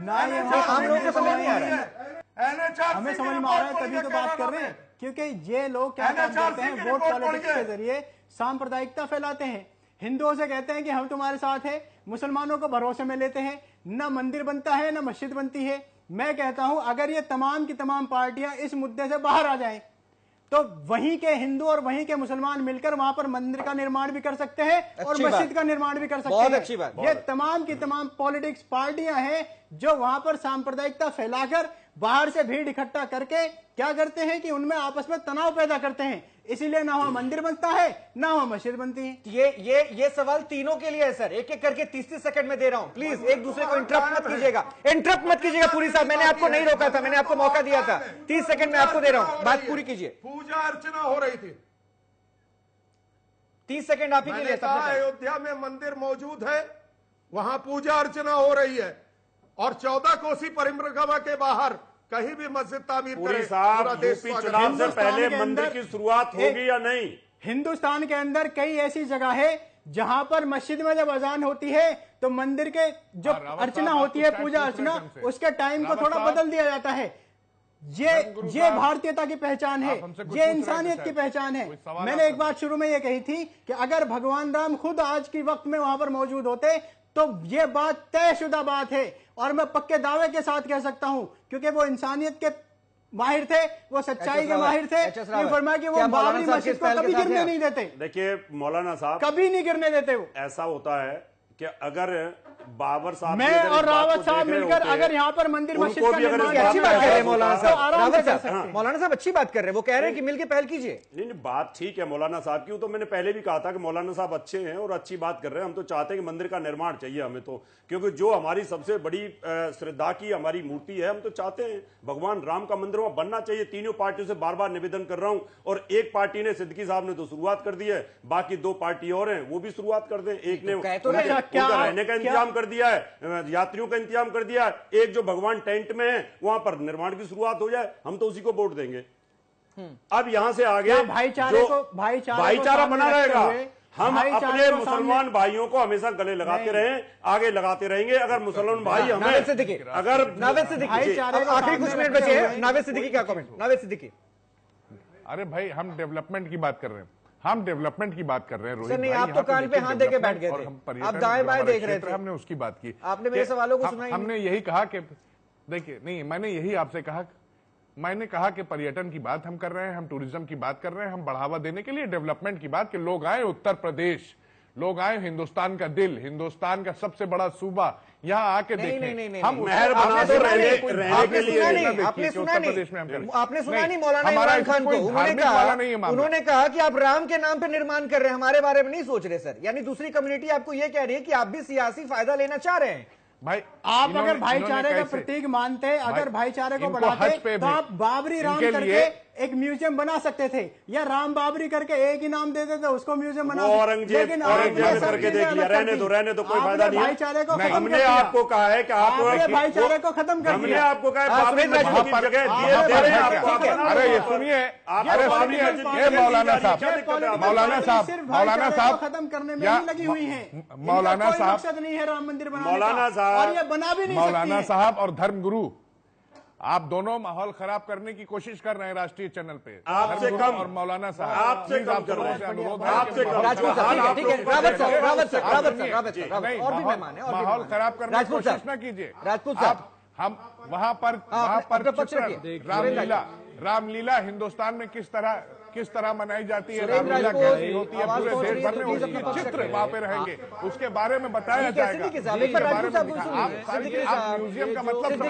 आम लोगों को समझ नहीं आ रहा है। हमें समझ में आ रहा है, तभी तो बात कर रहे हैं, क्योंकि ये लोग क्या काम करते हैं, वोट पॉलिटिक्स के जरिए सांप्रदायिकता फैलाते हैं। हिंदुओं से कहते हैं कि हम तुम्हारे साथ हैं, मुसलमानों को भरोसे में लेते हैं, ना मंदिर बनता है ना मस्जिद बनती है। मैं कहता हूं अगर ये तमाम की तमाम पार्टियां इस मुद्दे से बाहर आ जाएं तो वहीं के हिंदू और वहीं के मुसलमान मिलकर वहां पर मंदिर का निर्माण भी कर सकते हैं और मस्जिद का निर्माण भी कर सकते हैं। बहुत अच्छी बात। ये तमाम की तमाम पॉलिटिक्स पार्टियां हैं जो वहां पर सांप्रदायिकता फैलाकर बाहर से भीड़ इकट्ठा करके क्या करते हैं कि उनमें आपस में तनाव पैदा करते हैं। इसीलिए ना वहां मंदिर बनता है ना वहां मस्जिद बनती है। ये सवाल तीनों के लिए है सर, एक एक करके 30-30 सेकंड में दे रहा हूं। प्लीज एक दूसरे को इंटरप्ट मत कीजिएगा, इंटरप्ट मत कीजिएगा। पूरी साहब मैंने आपको नहीं रोका था, मैंने आपको मौका दिया था। 30 सेकंड में आपको दे रहा हूं, बात पूरी कीजिए। पूजा अर्चना हो रही थी, 30 सेकंड आप ही के लिए। अयोध्या में मंदिर मौजूद है, वहां पूजा अर्चना हो रही है और 14 कोसी परिक्रमा के बाहर कहीं भी मस्जिद तामीर पूरी साहब यूपी चुनाव से पहले मंदिर की शुरुआत होगी या नहीं? हिंदुस्तान के अंदर कई ऐसी जगह है जहां पर मस्जिद में जब अजान होती है तो मंदिर के जो अर्चना होती है, पूजा अर्चना, उसके टाइम को थोड़ा बदल दिया जाता है। ये भारतीयता की पहचान है, ये इंसानियत की पहचान है। मैंने एक बात शुरू में ये कही थी कि अगर भगवान राम खुद आज के वक्त में वहां पर मौजूद होते तो ये बात तयशुदा बात है और मैं पक्के दावे के साथ कह सकता हूं, क्योंकि वो इंसानियत के माहिर थे, वो सच्चाई के माहिर थे। ये फरमाया कि वो बाबरी मस्जिद को कभी गिरने नहीं देते। देखिए मौलाना साहब, कभी नहीं गिरने देते। वो ऐसा होता है कि अगर बाबर साहब, मैं और रावत साहब मिलकर अगर यहाँ पर मंदिर मस्जिद का निर्माण, अच्छी बात कर रहे हैं मौलाना साहब, रावत साहब, मौलाना साहब अच्छी बात कर रहे हैं। वो कह रहे हैं कि मिलकर पहल कीजिए। नहीं, बात ठीक है मौलाना साहब की, तो मैंने पहले भी कहा था कि मौलाना साहब अच्छे हैं और अच्छी बात कर रहे हैं। हम तो चाहते हैं कि मंदिर का निर्माण चाहिए हमें, तो क्योंकि जो हमारी सबसे बड़ी श्रद्धा की हमारी मूर्ति है, हम तो चाहते हैं भगवान राम का मंदिर वहां बनना चाहिए। तीनों पार्टियों से बार बार निवेदन कर रहा हूं और एक पार्टी ने, सिद्दीकी साहब ने तो शुरुआत कर दी है, बाकी 2 पार्टी और हैं वो भी शुरुआत कर दें। एक ने रहने का इंतजाम कर दिया है, यात्रियों का इंतजाम कर दिया, एक जो भगवान टेंट में है वहां पर निर्माण की शुरुआत हो जाए, हम तो उसी को वोट देंगे। अब यहां से आगे भाईचारा बना रहेगा। हम अपने मुसलमान भाइयों को हमेशा गले लगाते रहे, आगे लगाते रहेंगे। अगर मुसलमान भाई हमें, अगर नावेद सिद्दीकी आखिरी कुछ मिनट बचे हैं, नावेद सिद्दीकी क्या कमेंट? नावेद सिद्दीकी, अरे भाई हम डेवलपमेंट की बात कर रहे हैं, हम डेवलपमेंट की बात कर रहे हैं। रोहित नहीं, आप तो कान पे हाथ देके बैठ गए थे, आप दाएं बाएं देख रहे थे। हमने उसकी बात की, आपने मेरे सवालों को सुना। हमने यही कहा कि देखिए, नहीं मैंने यही आपसे कहा, मैंने कहा कि पर्यटन की बात हम कर रहे हैं, हम टूरिज्म की बात कर रहे हैं, हम बढ़ावा देने के लिए डेवलपमेंट की बात, कि लोग आए उत्तर प्रदेश, लोग आए हिंदुस्तान का दिल, हिंदुस्तान का सबसे बड़ा सूबा, यहाँ आके देखें। हम मेहर बना तो रहने के लिए आपने सुना नहीं, आपने सुना नहीं मौलाना इमरान खान को, उन्होंने कहा कि आप राम के नाम पे निर्माण कर रहे हैं, हमारे बारे में नहीं सोच रहे सर। यानी दूसरी कम्युनिटी आपको ये कह रही है कि आप भी सियासी फायदा लेना चाह रहे हैं। भाई आप अगर भाईचारे का प्रतीक मानते, अगर भाईचारे को बढ़ाते तो आप बाबरी राम करके एक म्यूजियम बना सकते थे, या राम बाबरी करके एक ही नाम देते थे, उसको म्यूजियम बना सकते। औरंगजेब करके देख लिया, रहने दो कोई फायदा नहीं। भाईचारे को खत्म, हमने आपको कहा है कि आप भाईचारे को खत्म कर हमने आपको कहा है अरे ये सुनिए, अरे सुनिए मौलाना साहब खत्म करने में ही लगी हुई है। मौलाना साहब मकसद नहीं है राम मंदिर बनाने मौलाना साहब, और ये बना भी नहीं सकती। मौलाना साहब और धर्मगुरु, आप दोनों माहौल खराब करने की कोशिश कर रहे हैं राष्ट्रीय चैनल पे। आपसे कम और मौलाना साहब आपसे कम कर रहे हैं, अनुरोध आपसे कम। और भी मेहमान है, माहौल खराब करने की कोशिश न कीजिए। राजपूत साहब, हम वहां पर रामलीला हिंदुस्तान में किस तरह मनाई जाती है, रामलीला कैसी होती है, पूरे देश भर में उसके चित्र वहां पे रहेंगे, उसके बारे में बताया जाएगा। आप म्यूजियम का मतलब